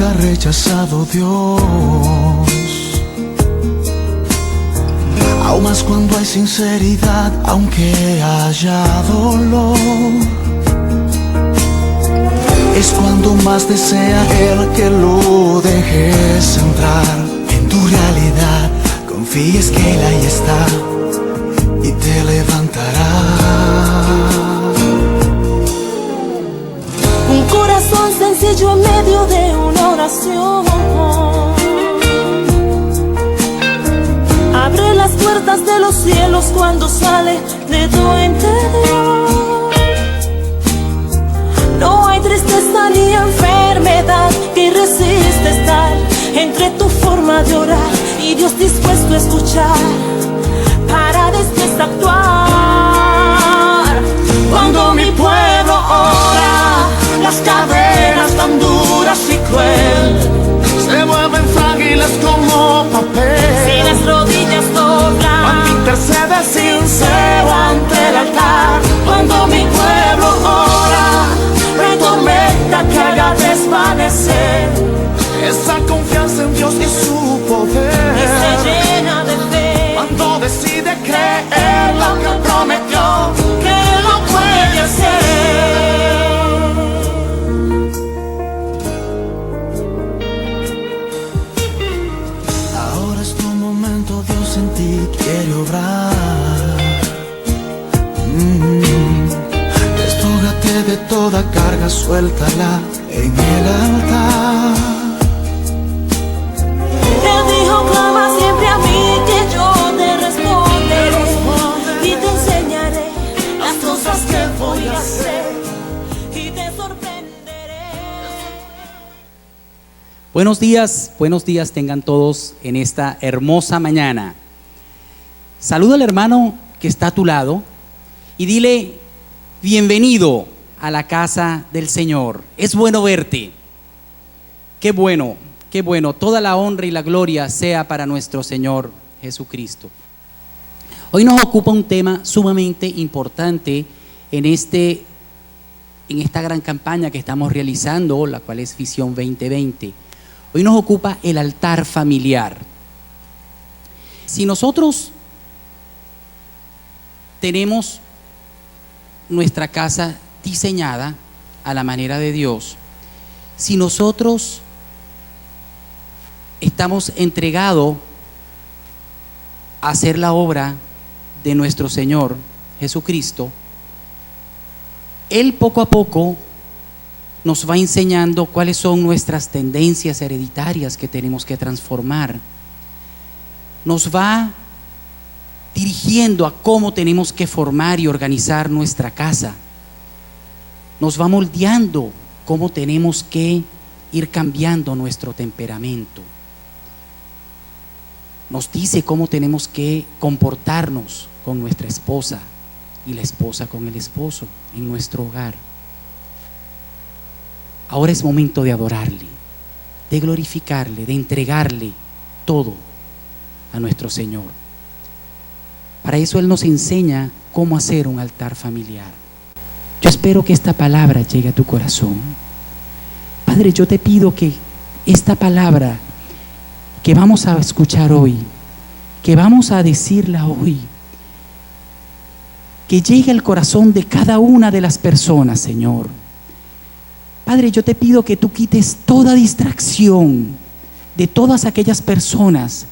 nunca ha rechazado Dios. Aún más cuando hay sinceridad, aunque haya dolor, es cuando más desea Él que lo dejes entrar en tu realidad. Confíes que Él ahí está y te levantará. Un corazón sencillo en medio de una oración abre las puertas de los cielos cuando sale de tu interior. No hay tristeza ni enfermedad que resista estar entre tu forma de orar y Dios dispuesto a escuchar para después actuar. Cuando mi pueblo ora, las cadenas tan duras y cruel se vuelven frágiles como papel. si las rodillas doblan, Cuando intercede sincero ante el altar. cuando mi pueblo ora, no hay tormenta que haga desvanecer Esa confianza en Dios y su poder. y se llena de fe. Cuando decide creer lo que prometió, Que lo puede hacer. ahora es tu momento, Dios en ti quiere obrar. Despójate de toda carga, suéltala en el altar. Él dijo, clama siempre a mí que yo te responderé y te enseñaré las cosas que voy a hacer y te sorprenderé. Buenos días tengan todos en esta hermosa mañana. Saluda al hermano que está a tu lado y dile: bienvenido a la casa del Señor. Es bueno verte. Qué bueno, qué bueno. Toda la honra y la gloria sea para nuestro Señor Jesucristo. Hoy nos ocupa un tema sumamente importante en esta gran campaña que estamos realizando, la cual es Visión 2020. Hoy nos ocupa el altar familiar. Si nosotros tenemos nuestra casa diseñada a la manera de Dios, si nosotros estamos entregados a hacer la obra de nuestro Señor Jesucristo, Él poco a poco nos va enseñando cuáles son nuestras tendencias hereditarias que tenemos que transformar. Nos va dirigiendo a cómo tenemos que formar y organizar nuestra casa. Nos va moldeando cómo tenemos que ir cambiando nuestro temperamento. Nos dice cómo tenemos que comportarnos con nuestra esposa y la esposa con el esposo en nuestro hogar. Ahora es momento de adorarle, de glorificarle, de entregarle todo a nuestro Señor. Para eso Él nos enseña cómo hacer un altar familiar. Yo espero que esta palabra llegue a tu corazón. Padre, yo te pido que esta palabra que vamos a escuchar hoy, que vamos a decirla hoy, que llegue al corazón de cada una de las personas, Señor. Padre, yo te pido que tú quites toda distracción de todas aquellas personas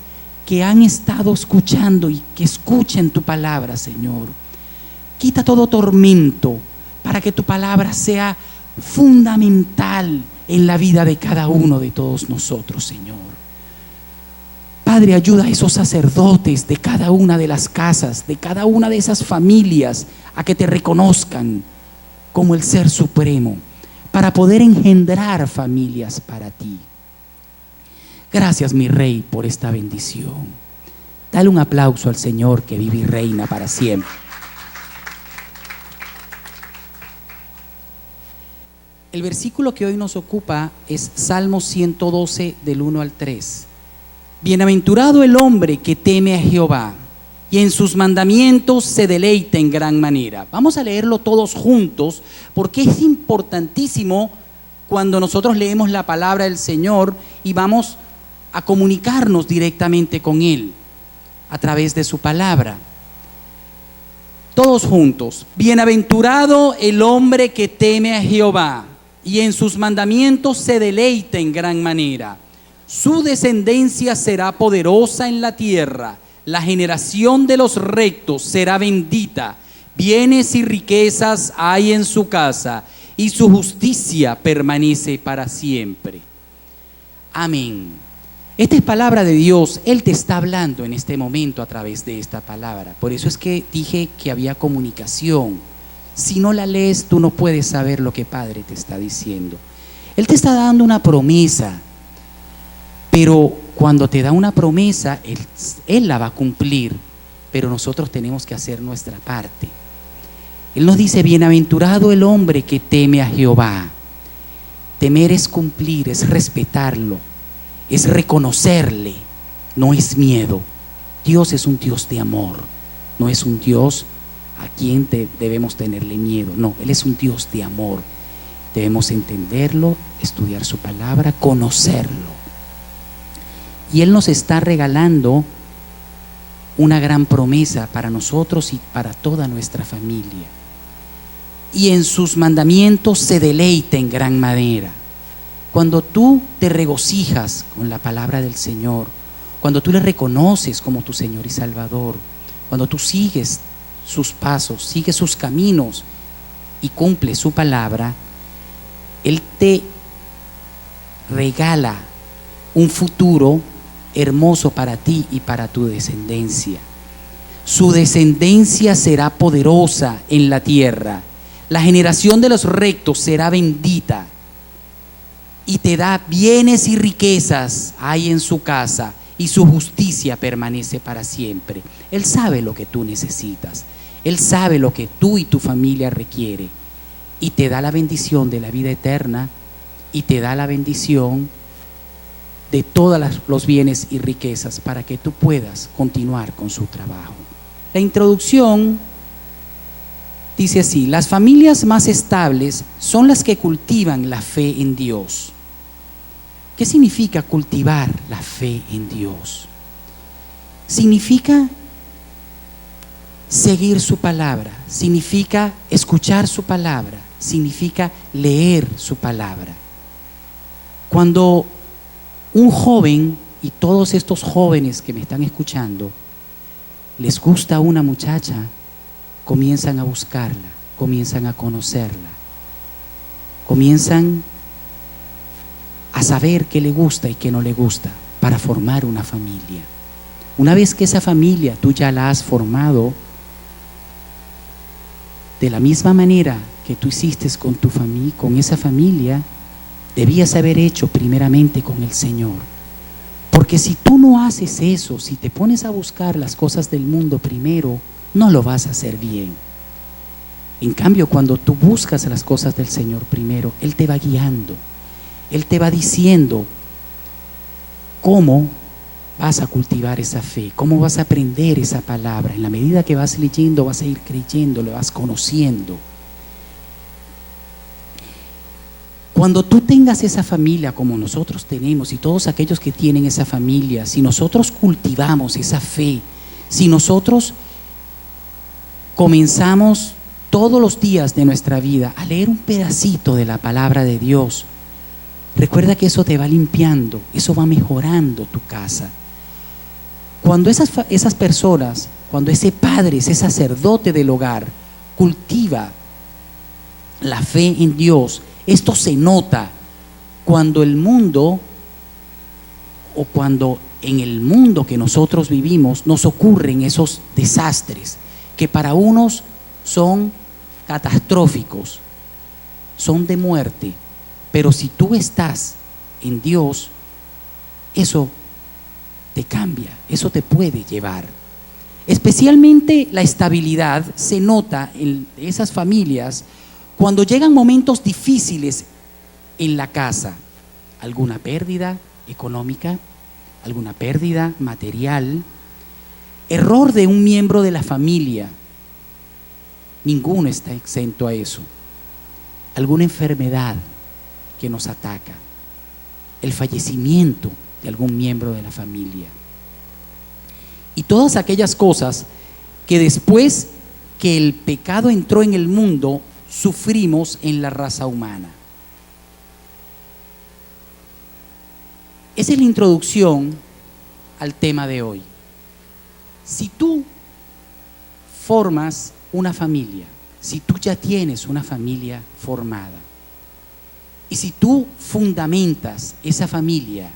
que han estado escuchando y que escuchen tu palabra, Señor. Quita todo tormento para que tu palabra sea fundamental en la vida de cada uno de todos nosotros, Señor. Padre, ayuda a esos sacerdotes de cada una de las casas, de cada una de esas familias, a que te reconozcan como el Ser Supremo, para poder engendrar familias para ti. Gracias, mi Rey, por esta bendición. Dale un aplauso al Señor que vive y reina para siempre. El versículo que hoy nos ocupa es Salmo 112 del 1 al 3. Bienaventurado el hombre que teme a Jehová y en sus mandamientos se deleita en gran manera. Vamos a leerlo todos juntos porque es importantísimo cuando nosotros leemos la palabra del Señor y vamos a comunicarnos directamente con Él a través de su palabra. Todos juntos. Bienaventurado el hombre que teme a Jehová y en sus mandamientos se deleita en gran manera. Su descendencia será poderosa en la tierra. La generación de los rectos será bendita. Bienes y riquezas hay en su casa y su justicia permanece para siempre. Amén. Esta es palabra de Dios. Él te está hablando en este momento a través de esta palabra. Por eso es que dije que había comunicación. Si no la lees, tú no puedes saber lo que Padre te está diciendo. Él te está dando una promesa, pero cuando te da una promesa, Él la va a cumplir, pero nosotros tenemos que hacer nuestra parte. Él nos dice: bienaventurado el hombre que teme a Jehová. Temer es cumplir, es respetarlo, es reconocerle, no es miedo. Dios es un Dios de amor, no es un Dios a quien debemos tenerle miedo. No, Él es un Dios de amor. Debemos entenderlo, estudiar su palabra, conocerlo. Y Él nos está regalando una gran promesa para nosotros y para toda nuestra familia. Y en sus mandamientos se deleita en gran manera. Cuando tú te regocijas con la palabra del Señor, cuando tú le reconoces como tu Señor y Salvador, cuando tú sigues sus pasos, sigues sus caminos y cumples su palabra, Él te regala un futuro hermoso para ti y para tu descendencia. Su descendencia será poderosa en la tierra. La generación de los rectos será bendita y te da bienes y riquezas hay en su casa y su justicia permanece para siempre. Él sabe lo que tú necesitas. Él sabe lo que tú y tu familia requiere y te da la bendición de la vida eterna y te da la bendición de todos los bienes y riquezas para que tú puedas continuar con su trabajo. La introducción dice así: las familias más estables son las que cultivan la fe en Dios. ¿Qué significa cultivar la fe en Dios? Significa seguir su palabra, significa escuchar su palabra, significa leer su palabra. Cuando un joven, y todos estos jóvenes que me están escuchando, les gusta una muchacha, comienzan a buscarla, comienzan a conocerla, comienzan a saber qué le gusta y qué no le gusta para formar una familia. Una vez que esa familia tú ya la has formado, de la misma manera que tú hiciste con tu familia, con esa familia, debías haber hecho primeramente con el Señor. Porque si tú no haces eso, si te pones a buscar las cosas del mundo primero, no lo vas a hacer bien. En cambio, cuando tú buscas las cosas del Señor primero, Él te va guiando, Él te va diciendo cómo vas a cultivar esa fe, cómo vas a aprender esa palabra. En la medida que vas leyendo, vas a ir creyendo, lo vas conociendo. Cuando tú tengas esa familia como nosotros tenemos y todos aquellos que tienen esa familia, si nosotros cultivamos esa fe, si nosotros comenzamos todos los días de nuestra vida a leer un pedacito de la palabra de Dios, recuerda que eso te va limpiando, eso va mejorando tu casa. Cuando esas personas, cuando ese padre, ese sacerdote del hogar cultiva la fe en Dios, esto se nota cuando el mundo, o cuando en el mundo que nosotros vivimos nos ocurren esos desastres que para unos son catastróficos, son de muerte, pero si tú estás en Dios, eso te cambia, eso te puede llevar. Especialmente la estabilidad se nota en esas familias cuando llegan momentos difíciles en la casa, alguna pérdida económica, alguna pérdida material, error de un miembro de la familia, ninguno está exento a eso, alguna enfermedad, que nos ataca, el fallecimiento de algún miembro de la familia. Y todas aquellas cosas que después que el pecado entró en el mundo, sufrimos en la raza humana. Esa es la introducción al tema de hoy. Si tú formas una familia, si tú ya tienes una familia formada, y si tú fundamentas esa familia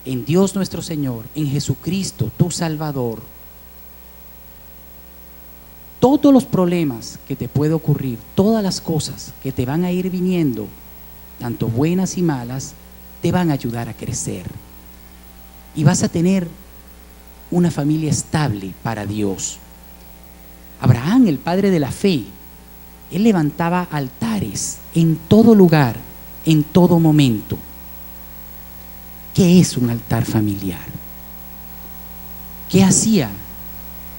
en Dios nuestro Señor, en Jesucristo, tu Salvador, todos los problemas que te puede ocurrir, todas las cosas que te van a ir viniendo, tanto buenas y malas, te van a ayudar a crecer. Y vas a tener una familia estable para Dios. Abraham, el padre de la fe, él levantaba altares en todo lugar, en todo momento. ¿Qué es un altar familiar? ¿Qué hacía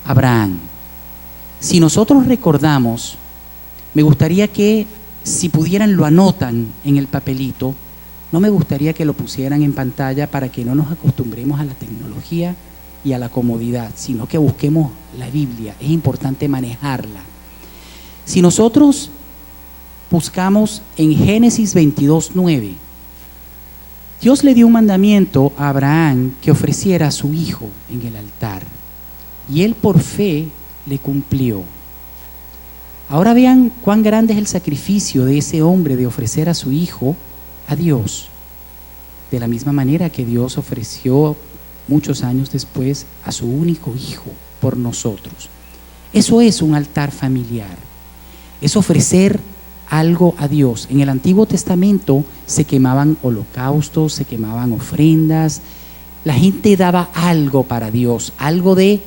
Abraham? Si nosotros recordamos, me gustaría que, si pudieran, lo anotan en el papelito. No me gustaría que lo pusieran en pantalla para que no nos acostumbremos a la tecnología y a la comodidad, sino que busquemos la Biblia. Es importante manejarla. Si nosotros buscamos en Génesis 22:9, Dios le dio un mandamiento a Abraham que ofreciera a su hijo en el altar, y él por fe le cumplió. Ahora vean cuán grande es el sacrificio de ese hombre de ofrecer a su hijo a Dios, de la misma manera que Dios ofreció muchos años después a su único hijo por nosotros. Eso es un altar familiar, es ofrecer algo a Dios. En el Antiguo Testamento se quemaban holocaustos, se quemaban ofrendas, la gente daba algo para Dios, algo de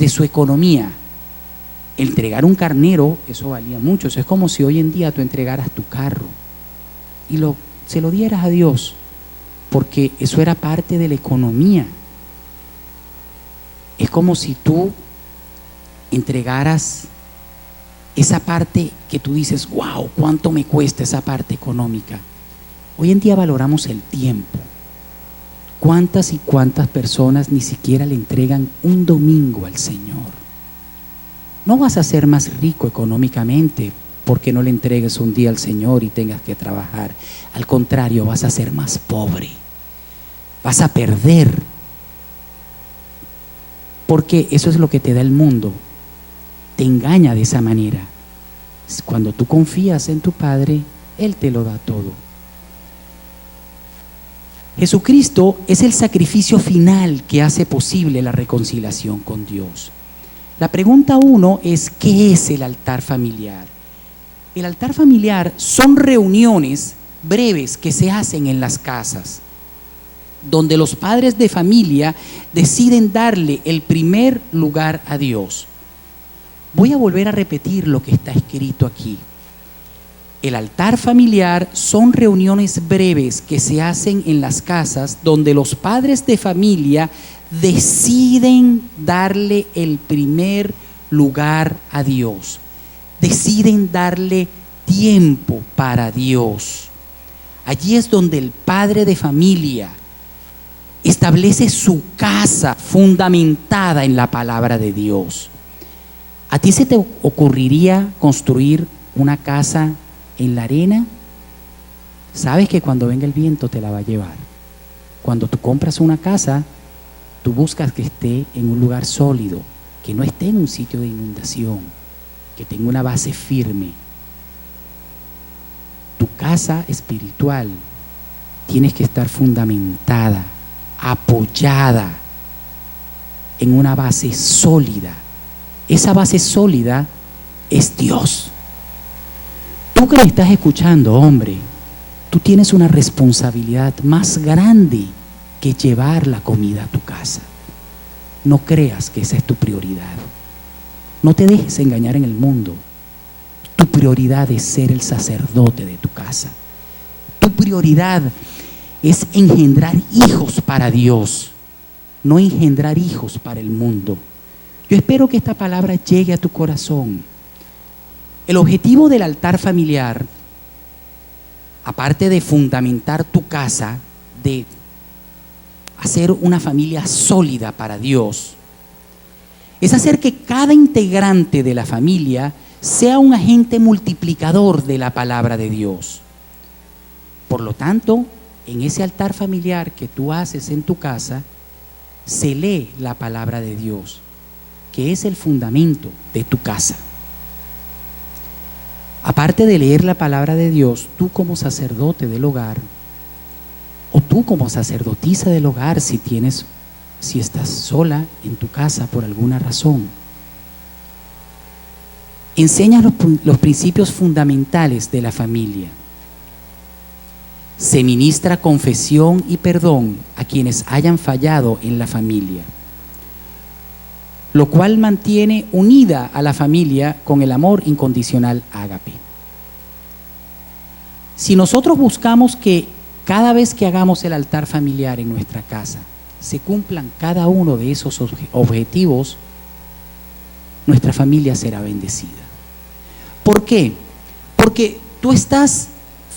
su economía. Entregar un carnero, eso valía mucho. Eso es como si hoy en día tú entregaras tu carro y se lo dieras a Dios, porque eso era parte de la economía. Es como si tú entregaras esa parte que tú dices, wow, ¿cuánto me cuesta esa parte económica? Hoy en día valoramos el tiempo. ¿Cuántas y cuántas personas ni siquiera le entregan un domingo al Señor? No vas a ser más rico económicamente porque no le entregues un día al Señor y tengas que trabajar. Al contrario, vas a ser más pobre. Vas a perder. Porque eso es lo que te da el mundo. Te engaña de esa manera. Cuando tú confías en tu Padre, Él te lo da todo. Jesucristo es el sacrificio final que hace posible la reconciliación con Dios. La pregunta 1 es, ¿qué es el altar familiar? El altar familiar son reuniones breves que se hacen en las casas, donde los padres de familia deciden darle el primer lugar a Dios. Voy a volver a repetir lo que está escrito aquí. El altar familiar son reuniones breves que se hacen en las casas donde los padres de familia deciden darle el primer lugar a Dios. Deciden darle tiempo para Dios. Allí es donde el padre de familia establece su casa fundamentada en la palabra de Dios. ¿A ti se te ocurriría construir una casa en la arena? Sabes que cuando venga el viento te la va a llevar. Cuando tú compras una casa, tú buscas que esté en un lugar sólido, que no esté en un sitio de inundación, que tenga una base firme. Tu casa espiritual tienes que estar fundamentada, apoyada en una base sólida. Esa base sólida es Dios. Tú que me estás escuchando, hombre, tú tienes una responsabilidad más grande que llevar la comida a tu casa. No creas que esa es tu prioridad. No te dejes engañar en el mundo. Tu prioridad es ser el sacerdote de tu casa. Tu prioridad es engendrar hijos para Dios, no engendrar hijos para el mundo. Yo espero que esta palabra llegue a tu corazón. El objetivo del altar familiar aparte de fundamentar tu casa, de hacer una familia sólida para Dios, es hacer que cada integrante de la familia sea un agente multiplicador de la palabra de Dios. Por lo tanto, en ese altar familiar que tú haces en tu casa, se lee la palabra de Dios, que es el fundamento de tu casa. Aparte de leer la palabra de Dios, tú como sacerdote del hogar, o tú como sacerdotisa del hogar, si estás sola en tu casa por alguna razón, enseñas los principios fundamentales de la familia. Se ministra confesión y perdón a quienes hayan fallado en la familia, lo cual mantiene unida a la familia con el amor incondicional ágape. Si nosotros buscamos que cada vez que hagamos el altar familiar en nuestra casa se cumplan cada uno de esos objetivos, nuestra familia será bendecida. ¿Por qué? Porque tú estás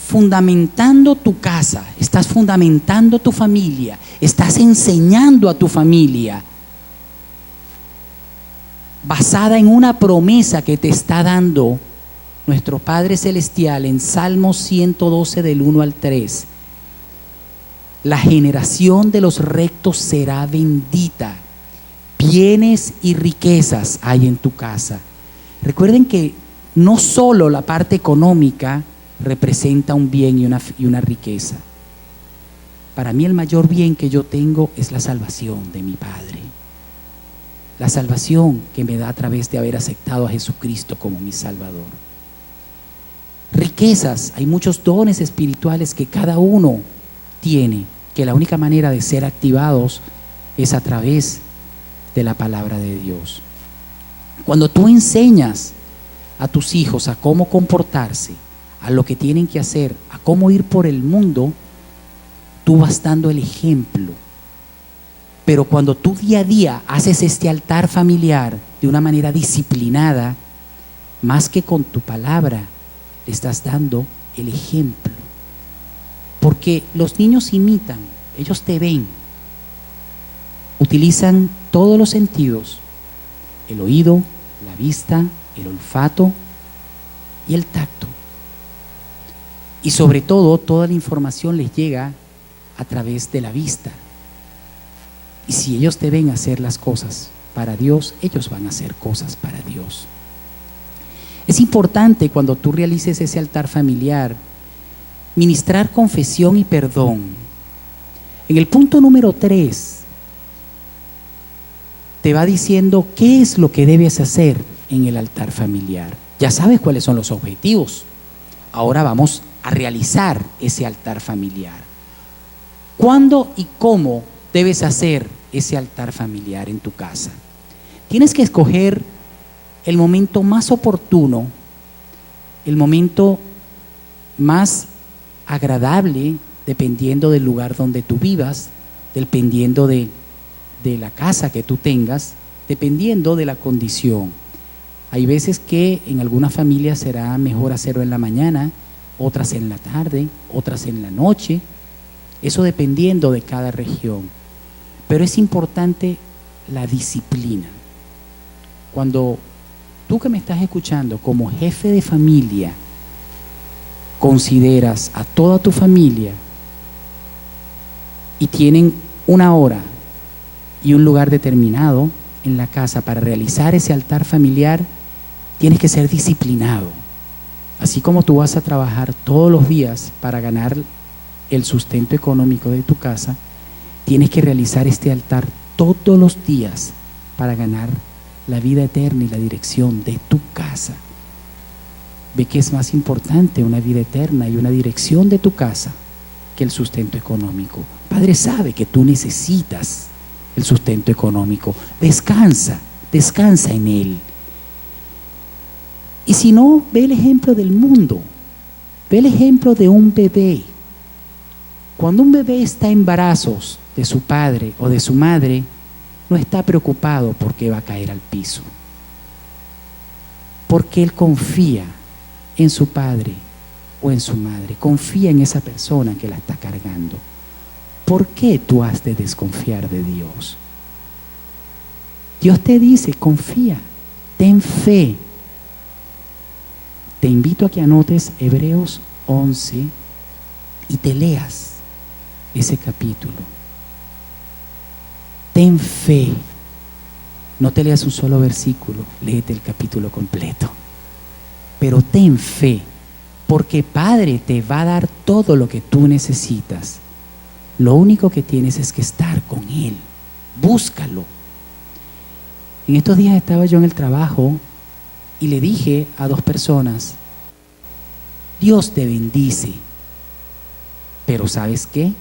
fundamentando tu casa, estás fundamentando tu familia, estás enseñando a tu familia basada en una promesa que te está dando nuestro Padre Celestial en Salmos 112 del 1 al 3. La generación de los rectos será bendita. Bienes y riquezas hay en tu casa. Recuerden que no solo la parte económica representa un bien y una riqueza. Para mí el mayor bien que yo tengo es la salvación de mi Padre. La salvación que me da a través de haber aceptado a Jesucristo como mi Salvador. Riquezas, hay muchos dones espirituales que cada uno tiene, que la única manera de ser activados es a través de la palabra de Dios. Cuando tú enseñas a tus hijos a cómo comportarse, a lo que tienen que hacer, a cómo ir por el mundo, tú vas dando el ejemplo. Pero cuando tú día a día haces este altar familiar de una manera disciplinada, más que con tu palabra, le estás dando el ejemplo. Porque los niños imitan, ellos te ven, utilizan todos los sentidos, el oído, la vista, el olfato y el tacto. Y sobre todo, toda la información les llega a través de la vista. Y si ellos te ven hacer las cosas para Dios, ellos van a hacer cosas para Dios. Es importante cuando tú realices ese altar familiar, ministrar confesión y perdón. En el punto número 3, te va diciendo qué es lo que debes hacer en el altar familiar. Ya sabes cuáles son los objetivos. Ahora vamos a realizar ese altar familiar. ¿Cuándo y cómo debes hacer ese altar familiar en tu casa? Tienes que escoger el momento más oportuno, el momento más agradable, dependiendo del lugar donde tú vivas, dependiendo de la casa que tú tengas, dependiendo de la condición. Hay veces que en algunas familias será mejor hacerlo en la mañana, otras en la tarde, otras en la noche, eso dependiendo de cada región. Pero es importante la disciplina. Cuando tú que me estás escuchando como jefe de familia consideras a toda tu familia y tienen una hora y un lugar determinado en la casa para realizar ese altar familiar, tienes que ser disciplinado. Así como tú vas a trabajar todos los días para ganar el sustento económico de tu casa, tienes que realizar este altar todos los días para ganar la vida eterna y la dirección de tu casa. Ve que es más importante una vida eterna y una dirección de tu casa que el sustento económico. Padre sabe que tú necesitas el sustento económico. Descansa en Él. Y si no, ve el ejemplo del mundo. Ve el ejemplo de un bebé. Cuando un bebé está en brazos de su padre o de su madre, no está preocupado porque va a caer al piso, porque él confía en su padre o en su madre. Confía en esa persona que la está cargando. ¿Por qué tú has de desconfiar de Dios? Dios te dice, confía, ten fe. Te invito a que anotes Hebreos 11 y te leas ese capítulo. Ten fe. No te leas un solo versículo, léete el capítulo completo. Pero ten fe, porque Padre te va a dar todo lo que tú necesitas. Lo único que tienes es que estar con Él. Búscalo. En estos días estaba yo en el trabajo y le dije a 2 personas, Dios te bendice, pero ¿sabes qué?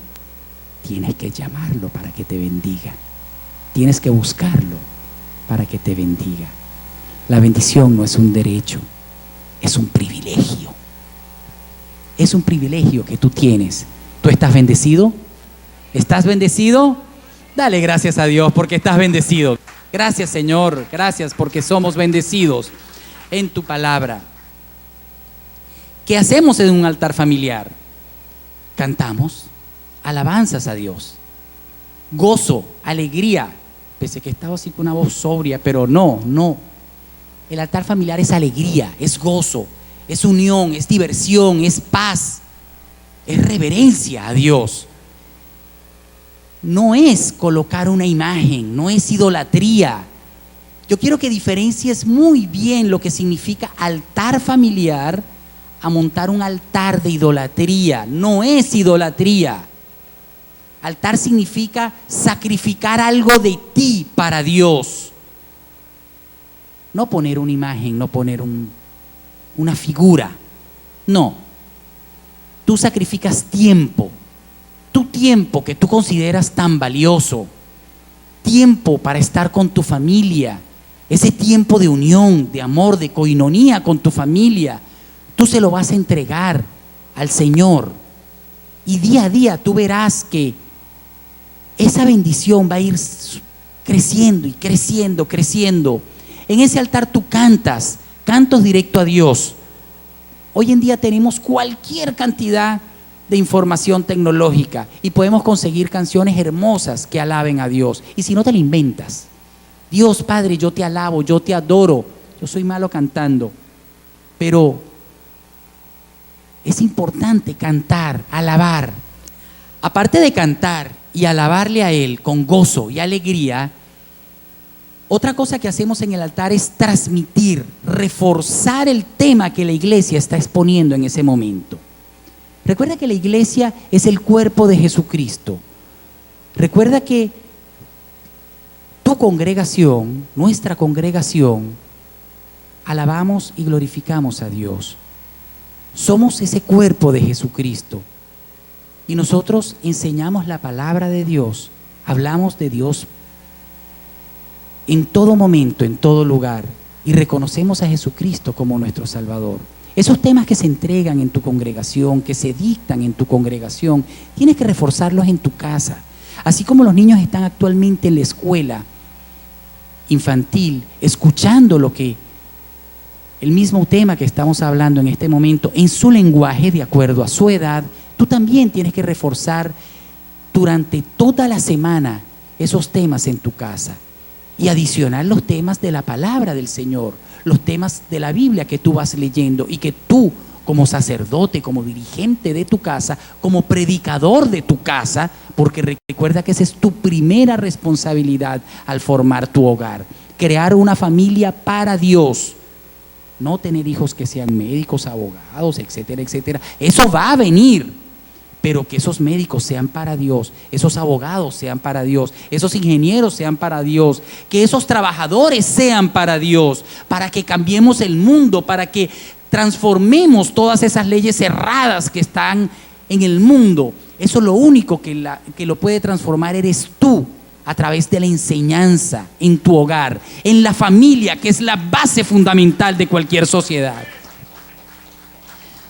Tienes que llamarlo para que te bendiga. Tienes que buscarlo para que te bendiga. La bendición no es un derecho, es un privilegio. Es un privilegio que tú tienes. ¿Tú estás bendecido? ¿Estás bendecido? Dale gracias a Dios porque estás bendecido. Gracias, Señor, gracias porque somos bendecidos en tu palabra. ¿Qué hacemos en un altar familiar? Cantamos alabanzas a Dios, gozo, alegría. Pensé que estaba así con una voz sobria, pero no. El altar familiar es alegría, es gozo, es unión, es diversión, es paz, es reverencia a Dios. No es colocar una imagen, no es idolatría. Yo quiero que diferencies muy bien lo que significa altar familiar a montar un altar de idolatría. No es idolatría. Altar significa sacrificar algo de ti para Dios. No poner una imagen, no poner una figura. No. Tú sacrificas tiempo. Tu tiempo que tú consideras tan valioso, tiempo para estar con tu familia, ese tiempo de unión, de amor, de coinonía con tu familia, tú se lo vas a entregar al Señor y día a día tú verás que esa bendición va a ir creciendo y creciendo, creciendo. En ese altar tú cantas, cantos directo a Dios. Hoy en día tenemos cualquier cantidad de información tecnológica y podemos conseguir canciones hermosas que alaben a Dios. Y si no, te la inventas. Dios Padre, yo te alabo, yo te adoro. Yo soy malo cantando, pero es importante cantar, alabar. Aparte de cantar y alabarle a Él con gozo y alegría, otra cosa que hacemos en el altar es transmitir, reforzar el tema que la iglesia está exponiendo en ese momento. Recuerda que la iglesia es el cuerpo de Jesucristo. Recuerda que tu congregación, nuestra congregación, alabamos y glorificamos a Dios. Somos ese cuerpo de Jesucristo. Y nosotros enseñamos la palabra de Dios, hablamos de Dios en todo momento, en todo lugar, y reconocemos a Jesucristo como nuestro Salvador. Esos temas que se entregan en tu congregación, que se dictan en tu congregación, tienes que reforzarlos en tu casa. Así como los niños están actualmente en la escuela infantil, escuchando el mismo tema que estamos hablando en este momento, en su lenguaje, de acuerdo a su edad, tú también tienes que reforzar durante toda la semana esos temas en tu casa y adicionar los temas de la palabra del Señor, los temas de la Biblia que tú vas leyendo y que tú, como sacerdote, como dirigente de tu casa, como predicador de tu casa, porque recuerda que esa es tu primera responsabilidad al formar tu hogar, crear una familia para Dios, no tener hijos que sean médicos, abogados, etcétera, etcétera. Eso va a venir, pero que esos médicos sean para Dios, esos abogados sean para Dios, esos ingenieros sean para Dios, que esos trabajadores sean para Dios, para que cambiemos el mundo, para que transformemos todas esas leyes cerradas que están en el mundo. Eso lo único que lo puede transformar eres tú, a través de la enseñanza en tu hogar, en la familia, que es la base fundamental de cualquier sociedad.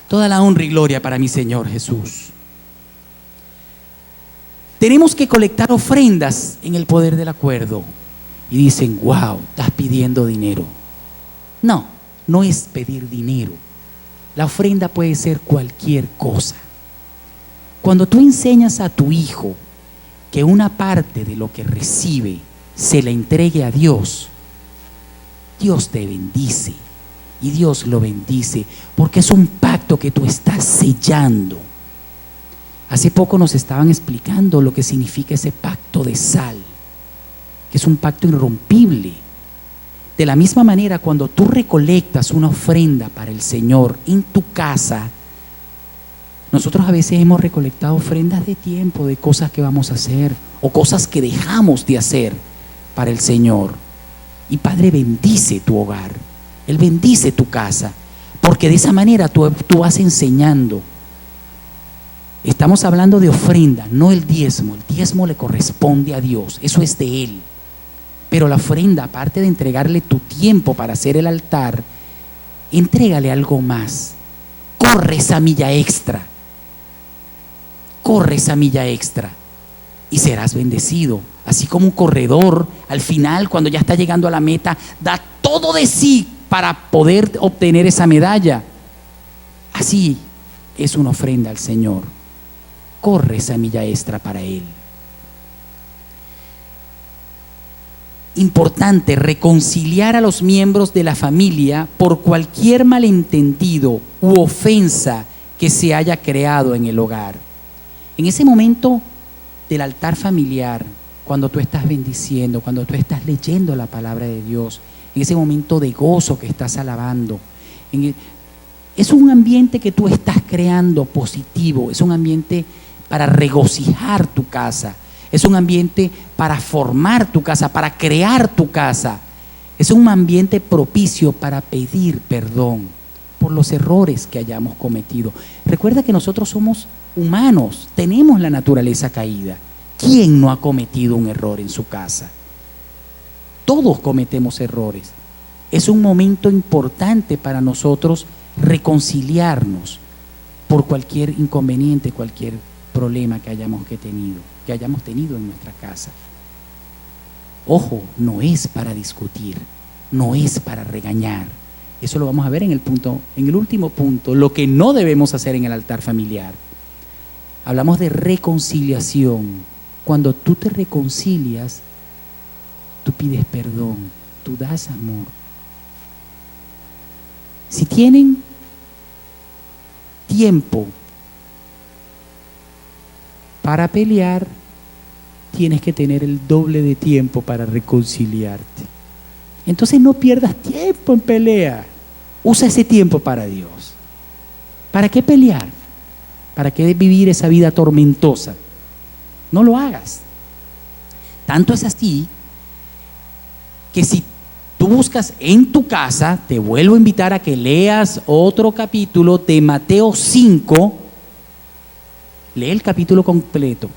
Toda la honra y gloria para mi Señor Jesús. Tenemos que colectar ofrendas en el poder del acuerdo. Y dicen, wow, estás pidiendo dinero. No, no es pedir dinero. La ofrenda puede ser cualquier cosa. Cuando tú enseñas a tu hijo que una parte de lo que recibe se la entregue a Dios, Dios te bendice y Dios lo bendice porque es un pacto que tú estás sellando. Hace poco nos estaban explicando lo que significa ese pacto de sal, que es un pacto irrompible. De la misma manera, cuando tú recolectas una ofrenda para el Señor en tu casa, nosotros a veces hemos recolectado ofrendas de tiempo, de cosas que vamos a hacer o cosas que dejamos de hacer para el Señor. Y Padre bendice tu hogar, Él bendice tu casa, porque de esa manera tú vas enseñando. Estamos hablando de ofrenda, no el diezmo. El diezmo le corresponde a Dios, eso es de Él. Pero la ofrenda, aparte de entregarle tu tiempo para hacer el altar, entrégale algo más. Corre esa milla extra. Corre esa milla extra y serás bendecido. Así como un corredor, al final, cuando ya está llegando a la meta, da todo de sí para poder obtener esa medalla. Así es una ofrenda al Señor. Corre esa milla extra para Él. Importante reconciliar a los miembros de la familia por cualquier malentendido u ofensa que se haya creado en el hogar. En ese momento del altar familiar, cuando tú estás bendiciendo, cuando tú estás leyendo la palabra de Dios, en ese momento de gozo que estás alabando, es un ambiente que tú estás creando positivo, es un ambiente para regocijar tu casa, es un ambiente para formar tu casa, para crear tu casa, es un ambiente propicio para pedir perdón por los errores que hayamos cometido. Recuerda que nosotros somos humanos, tenemos la naturaleza caída. ¿Quién no ha cometido un error en su casa? Todos cometemos errores. Es un momento importante para nosotros reconciliarnos por cualquier inconveniente, cualquier problema que hayamos tenido en nuestra casa. Ojo, no es para discutir, no es para regañar. Eso lo vamos a ver en el último punto, lo que no debemos hacer en el altar familiar. Hablamos de reconciliación. Cuando tú te reconcilias, tú pides perdón, tú das amor. Si tienen tiempo para pelear, tienes que tener el doble de tiempo para reconciliarte. Entonces no pierdas tiempo en pelea. Usa ese tiempo para Dios. ¿Para qué pelear? ¿Para qué vivir esa vida tormentosa? No lo hagas. Tanto es así que si tú buscas en tu casa, te vuelvo a invitar a que leas otro capítulo de Mateo 5. Lee el capítulo completo.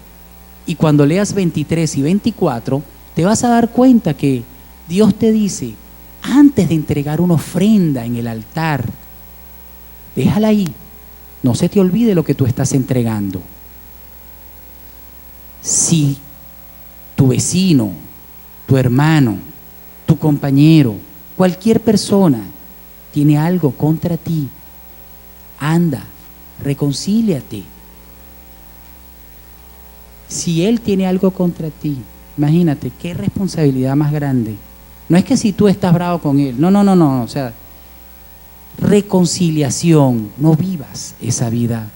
Y cuando leas 23 y 24, te vas a dar cuenta que Dios te dice, antes de entregar una ofrenda en el altar, déjala ahí. No se te olvide lo que tú estás entregando. Si tu vecino, tu hermano, tu compañero, cualquier persona tiene algo contra ti, anda, reconcíliate. Si él tiene algo contra ti, imagínate qué responsabilidad más grande. No es que si tú estás bravo con él, no, o sea, reconciliación, no vivas esa vida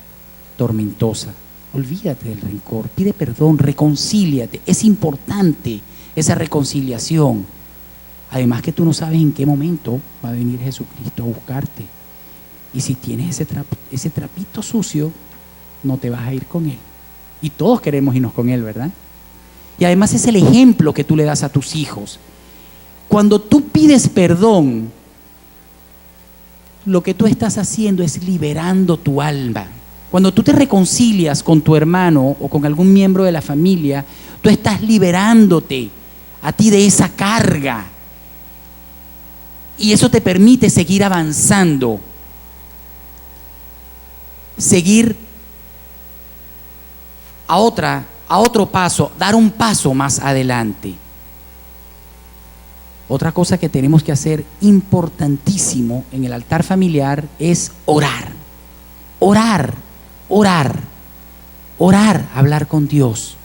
tormentosa. Olvídate del rencor, pide perdón, reconcíliate. Es importante esa reconciliación. Además que tú no sabes en qué momento va a venir Jesucristo a buscarte. Y si tienes ese trapito sucio, no te vas a ir con Él. Y todos queremos irnos con Él, ¿verdad? Y además es el ejemplo que tú le das a tus hijos. Cuando tú pides perdón, lo que tú estás haciendo es liberando tu alma. Cuando tú te reconcilias con tu hermano o con algún miembro de la familia, tú estás liberándote a ti de esa carga. Y eso te permite seguir avanzando, seguir a otro paso, dar un paso más adelante. Otra cosa que tenemos que hacer importantísimo en el altar familiar es orar. orar, hablar con Dios,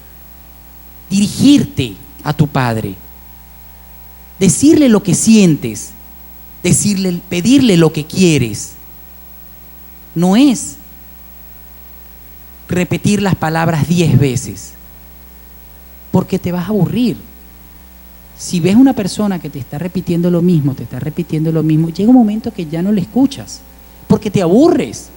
dirigirte a tu Padre, decirle lo que sientes, pedirle lo que quieres. No es repetir las palabras 10 veces, porque te vas a aburrir. Si ves una persona que te está repitiendo lo mismo, llega un momento que ya no le escuchas, porque te aburres.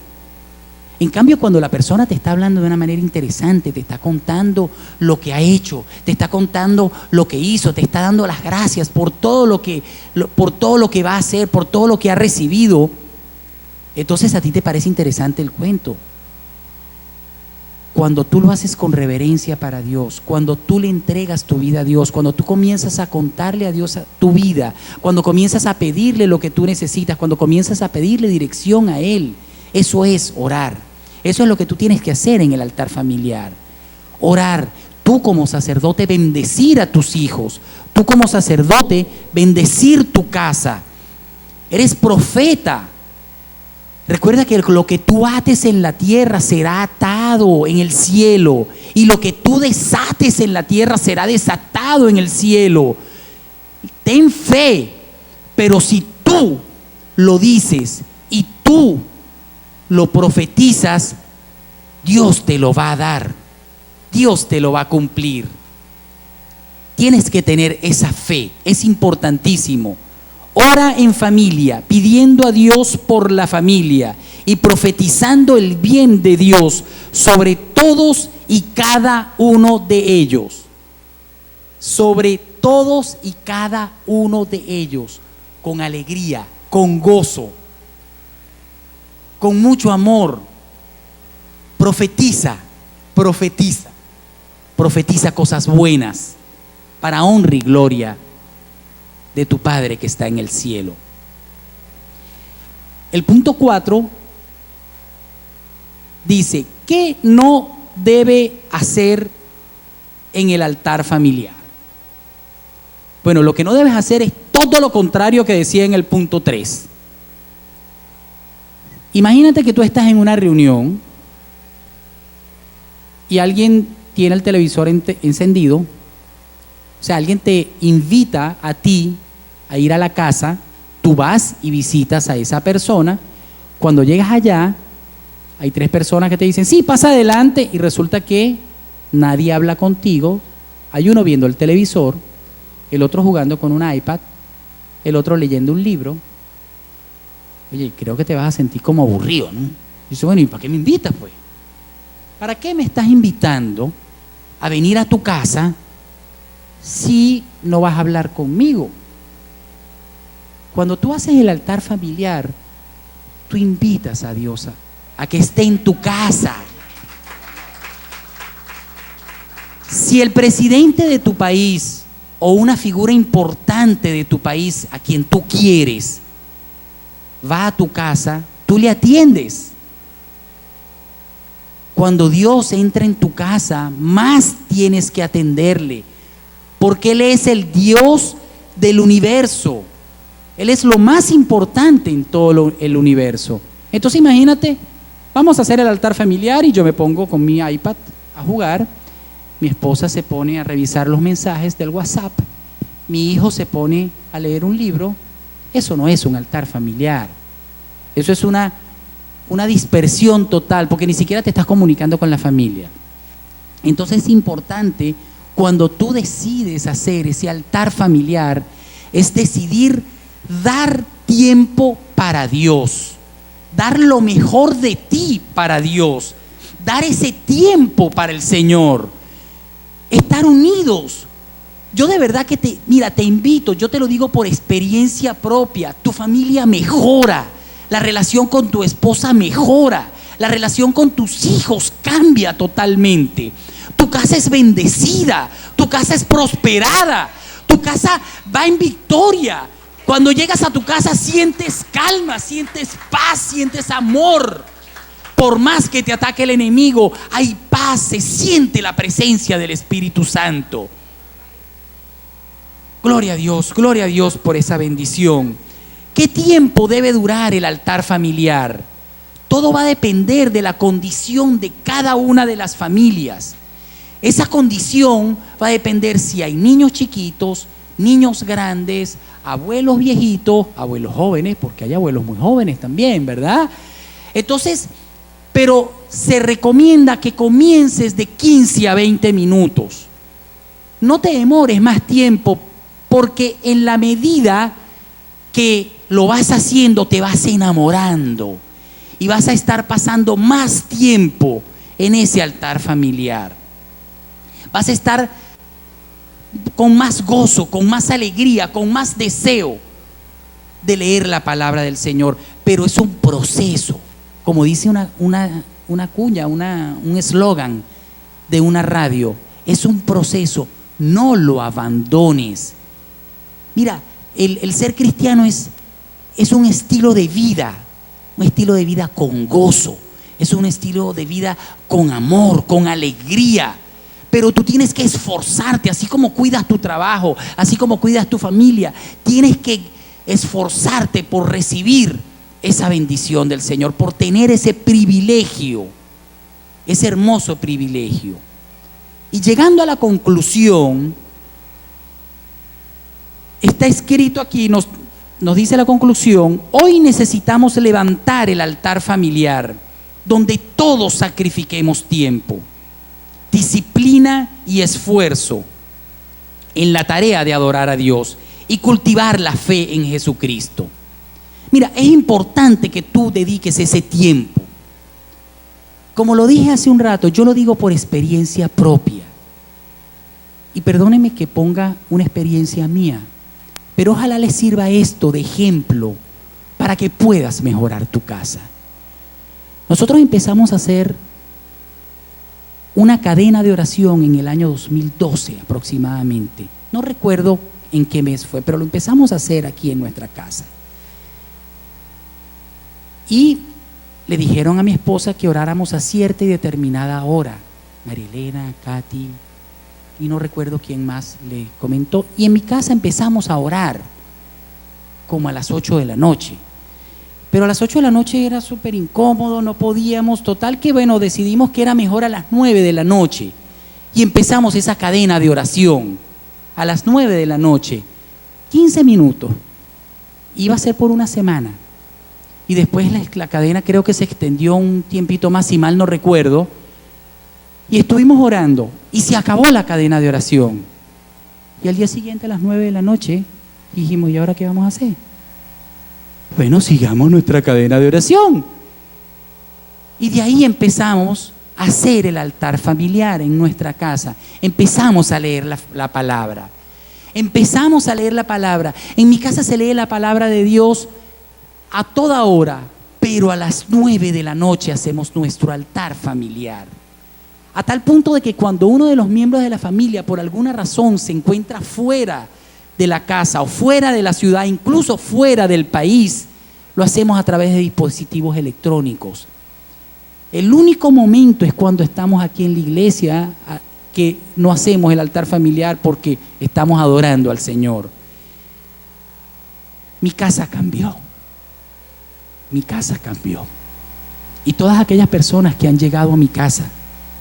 En cambio, cuando la persona te está hablando de una manera interesante, te está contando lo que ha hecho, te está contando lo que hizo, te está dando las gracias por todo lo que va a hacer, por todo lo que ha recibido, entonces a ti te parece interesante el cuento. Cuando tú lo haces con reverencia para Dios, cuando tú le entregas tu vida a Dios, cuando tú comienzas a contarle a Dios tu vida, cuando comienzas a pedirle lo que tú necesitas, cuando comienzas a pedirle dirección a Él, eso es orar. Eso es lo que tú tienes que hacer en el altar familiar. Orar. Tú como sacerdote bendecir a tus hijos. Tú como sacerdote bendecir tu casa. Eres profeta. Recuerda que lo que tú ates en la tierra será atado en el cielo, y lo que tú desates en la tierra será desatado en el cielo. Ten fe, pero si tú lo dices y tú lo profetizas, Dios te lo va a dar, Dios te lo va a cumplir. Tienes que tener esa fe, es importantísimo. Ora en familia, pidiendo a Dios por la familia y profetizando el bien de Dios sobre todos y cada uno de ellos. Sobre todos y cada uno de ellos, con alegría, con gozo, con mucho amor. Profetiza cosas buenas para honra y gloria de tu Padre que está en el cielo. El punto 4 dice: ¿qué no debe hacer en el altar familiar? Bueno, lo que no debes hacer es todo lo contrario que decía en el punto 3. Imagínate que tú estás en una reunión y alguien tiene el televisor encendido. O sea, alguien te invita a ti a ir a la casa, tú vas y visitas a esa persona. Cuando llegas allá, hay 3 personas que te dicen: sí, pasa adelante, y resulta que nadie habla contigo. Hay uno viendo el televisor, el otro jugando con un iPad, el otro leyendo un libro. Oye, creo que te vas a sentir como aburrido, ¿no? Dice: bueno, ¿y para qué me invitas, pues? ¿Para qué me estás invitando a venir a tu casa si no vas a hablar conmigo? Cuando tú haces el altar familiar, tú invitas a Dios a que esté en tu casa. Si el presidente de tu país o una figura importante de tu país a quien tú quieres va a tu casa, tú le atiendes. Cuando Dios entra en tu casa, más tienes que atenderle, porque Él es el Dios del universo. Él es lo más importante en todo el universo. Entonces imagínate, vamos a hacer el altar familiar y yo me pongo con mi iPad a jugar. Mi esposa se pone a revisar los mensajes del WhatsApp. Mi hijo se pone a leer un libro. Eso no es un altar familiar. Eso es una dispersión total, porque ni siquiera te estás comunicando con la familia. Entonces es importante, cuando tú decides hacer ese altar familiar, es decidir dar tiempo para Dios, dar lo mejor de ti para Dios, dar ese tiempo para el Señor, estar unidos. Yo de verdad que te invito, yo te lo digo por experiencia propia, tu familia mejora, la relación con tu esposa mejora, la relación con tus hijos cambia totalmente. Tu casa es bendecida, tu casa es prosperada, tu casa va en victoria. Cuando llegas a tu casa sientes calma, sientes paz, sientes amor. Por más que te ataque el enemigo, hay paz, se siente la presencia del Espíritu Santo. Gloria a Dios por esa bendición. ¿Qué tiempo debe durar el altar familiar? Todo va a depender de la condición de cada una de las familias. Esa condición va a depender si hay niños chiquitos, niños grandes, abuelos viejitos, abuelos jóvenes, porque hay abuelos muy jóvenes también, ¿verdad? Entonces, pero se recomienda que comiences de 15 a 20 minutos. No te demores más tiempo, porque en la medida que lo vas haciendo, te vas enamorando y vas a estar pasando más tiempo en ese altar familiar. Vas a estar con más gozo, con más alegría, con más deseo de leer la palabra del Señor. Pero es un proceso, como dice una cuña, un eslogan de una radio. Es un proceso, no lo abandones. Mira, el ser cristiano es un estilo de vida, un estilo de vida con gozo, es un estilo de vida con amor, con alegría. Pero tú tienes que esforzarte, así como cuidas tu trabajo, así como cuidas tu familia, tienes que esforzarte por recibir esa bendición del Señor, por tener ese privilegio, ese hermoso privilegio. Y llegando a la conclusión, está escrito aquí, nos dice la conclusión: hoy necesitamos levantar el altar familiar, donde todos sacrifiquemos tiempo, disciplina y esfuerzo en la tarea de adorar a Dios y cultivar la fe en Jesucristo. Mira, es importante que tú dediques ese tiempo. Como lo dije hace un rato, yo lo digo por experiencia propia. Y perdónenme que ponga una experiencia mía, pero ojalá les sirva esto de ejemplo para que puedas mejorar tu casa. Nosotros empezamos a hacer una cadena de oración en el año 2012 aproximadamente. No recuerdo en qué mes fue, pero lo empezamos a hacer aquí en nuestra casa. Y le dijeron a mi esposa que oráramos a cierta y determinada hora. Marilena, Katy, y no recuerdo quién más le comentó. Y en mi casa empezamos a orar como a las 8 de la noche. Pero a las 8 de la noche era súper incómodo, no podíamos. Total que bueno, decidimos que era mejor a las 9 de la noche. Y empezamos esa cadena de oración a las 9 de la noche. 15 minutos. Iba a ser por una semana. Y después la cadena creo que se extendió un tiempito más, si mal no recuerdo. Y estuvimos orando. Y se acabó la cadena de oración. Y al día siguiente a las 9 de la noche dijimos: ¿y ahora qué vamos a hacer? Bueno, sigamos nuestra cadena de oración. Y de ahí empezamos a hacer el altar familiar en nuestra casa. Empezamos a leer la palabra. Empezamos a leer la palabra. En mi casa se lee la palabra de Dios a toda hora, pero a las 9 de la noche hacemos nuestro altar familiar. A tal punto de que cuando uno de los miembros de la familia por alguna razón se encuentra fuera de la casa o fuera de la ciudad, incluso fuera del país, lo hacemos a través de dispositivos electrónicos. El único momento es cuando estamos aquí en la iglesia que no hacemos el altar familiar porque estamos adorando al Señor. Mi casa cambió. Mi casa cambió. Y todas aquellas personas que han llegado a mi casa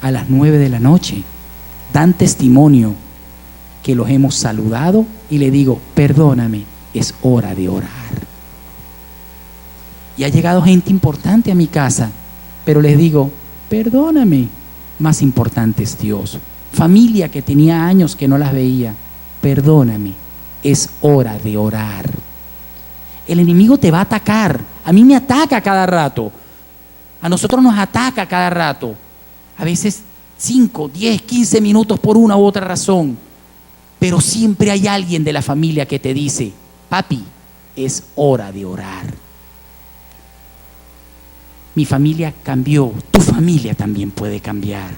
a las 9 de la noche dan testimonio que los hemos saludado y le digo: perdóname, es hora de orar. Y ha llegado gente importante a mi casa, pero les digo: perdóname, más importante es Dios. Familia que tenía años que no las veía, perdóname, es hora de orar. El enemigo te va a atacar. A mí me ataca cada rato. A nosotros nos ataca cada rato. A veces 5, 10, 15 minutos por una u otra razón. Pero siempre hay alguien de la familia que te dice: papi, es hora de orar. Mi familia cambió. Tu familia también puede cambiar.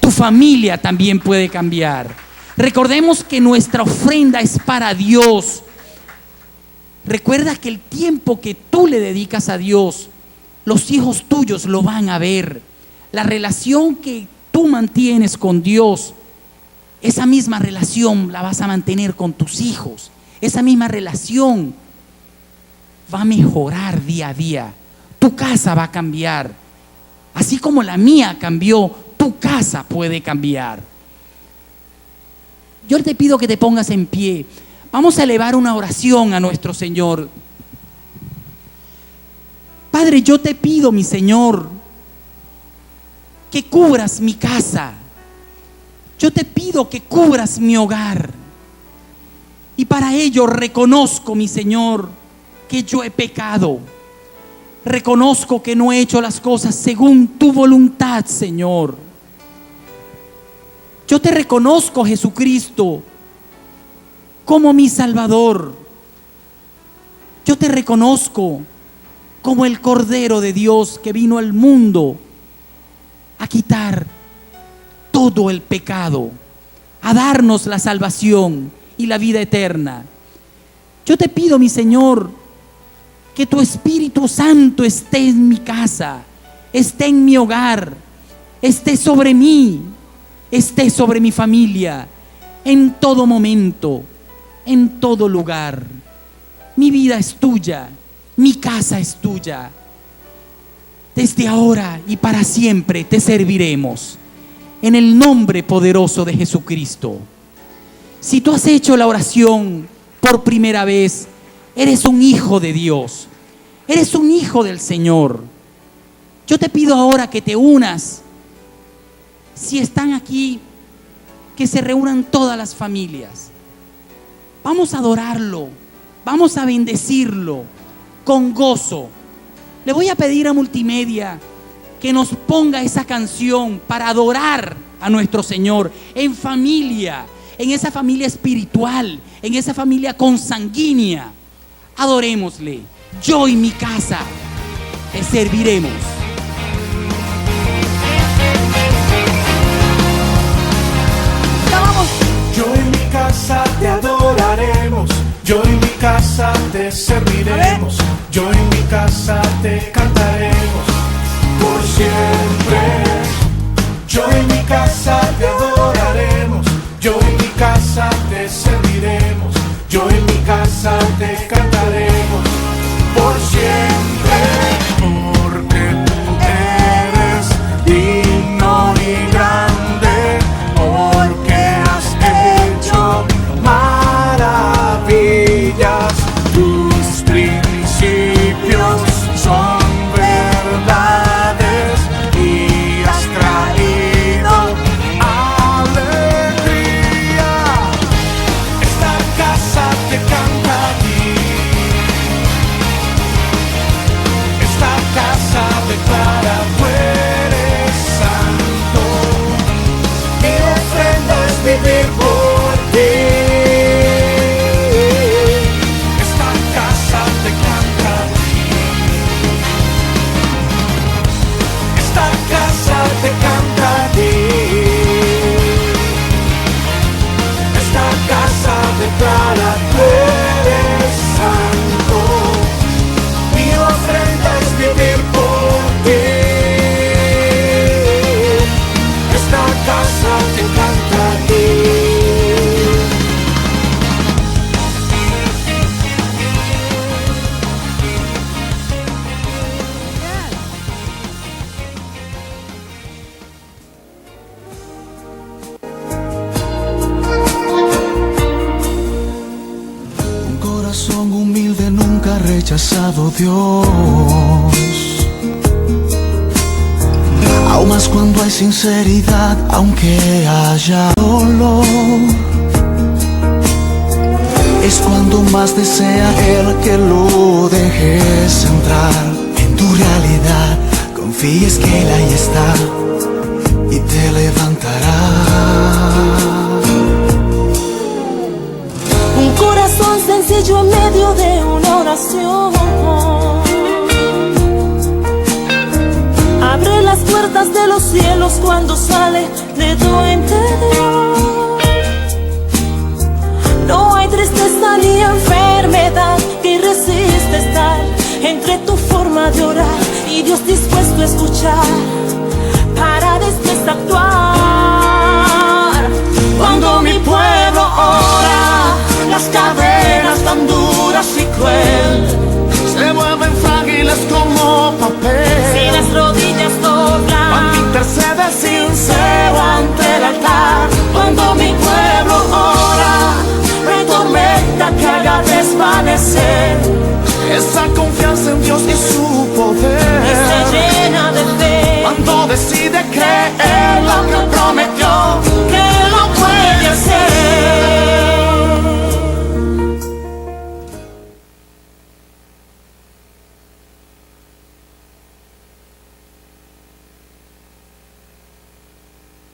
Tu familia también puede cambiar. Recordemos que nuestra ofrenda es para Dios. Recuerda que el tiempo que tú le dedicas a Dios, los hijos tuyos lo van a ver. La relación que tú mantienes con Dios, esa misma relación la vas a mantener con tus hijos. Esa misma relación va a mejorar día a día. tu casa va a cambiar. Así como la mía cambió, tu casa puede cambiar. Yo te pido que te pongas en pie. Vamos a elevar una oración a nuestro Señor. Padre, yo te pido, mi Señor, que cubras mi casa. Yo te pido que cubras mi hogar. Y para ello reconozco, mi Señor, que yo he pecado. Reconozco que no he hecho las cosas según tu voluntad, Señor. Yo te reconozco, Jesucristo, como mi Salvador. Yo te reconozco como el Cordero de Dios que vino al mundo a quitar todo el pecado, a darnos la salvación y la vida eterna. Yo te pido, mi Señor, que tu Espíritu Santo esté en mi casa, esté en mi hogar, esté sobre mí, esté sobre mi familia, en todo momento, en todo lugar. Mi vida es tuya, mi casa es tuya. Desde ahora y para siempre te serviremos, en el nombre poderoso de Jesucristo. Si tú has hecho la oración por primera vez, eres un hijo de Dios, eres un hijo del Señor. Yo te pido ahora que te unas. Si están aquí, que se reúnan todas las familias. Vamos a adorarlo, vamos a bendecirlo con gozo. Le voy a pedir a Multimedia que nos ponga esa canción para adorar a nuestro Señor en familia, en esa familia espiritual, en esa familia consanguínea. Adorémosle. Yo y mi casa te serviremos. Yo en mi casa te adoraremos, yo en mi casa te serviremos, yo en mi casa te cantaremos por siempre. Yo en mi casa te adoraremos, yo en mi casa te serviremos, yo en mi casa te cantaremos por siempre. Porque tú eres digno y grande, porque has hecho maravillas. Tus principios son verdades y has traído alegría. Esta casa te canta a ti, esta casa declara tú eres santo. Mi ofrenda es vivir por ti. Esta casa te canta a ti, esta casa te canta a ti. Esta casa declara tú eres santo. Mi ofrenda es vivir por ti. Esta casa te canta a ti. Un corazón humilde nunca ha rechazado Dios. Aún más cuando hay sinceridad, aunque haya dolor. Es cuando más desea Él que lo dejes entrar en tu realidad. Confíes que Él ahí está y te levantará. Un corazón sencillo en medio de una oración. Abre las puertas de los cielos cuando sale de tu interior. No hay tristeza ni enfermedad que resista estar entre tu forma de orar y Dios dispuesto a escuchar para después actuar. Cuando mi pueblo ora, las cadenas tan duras y cruel se vuelven frágiles como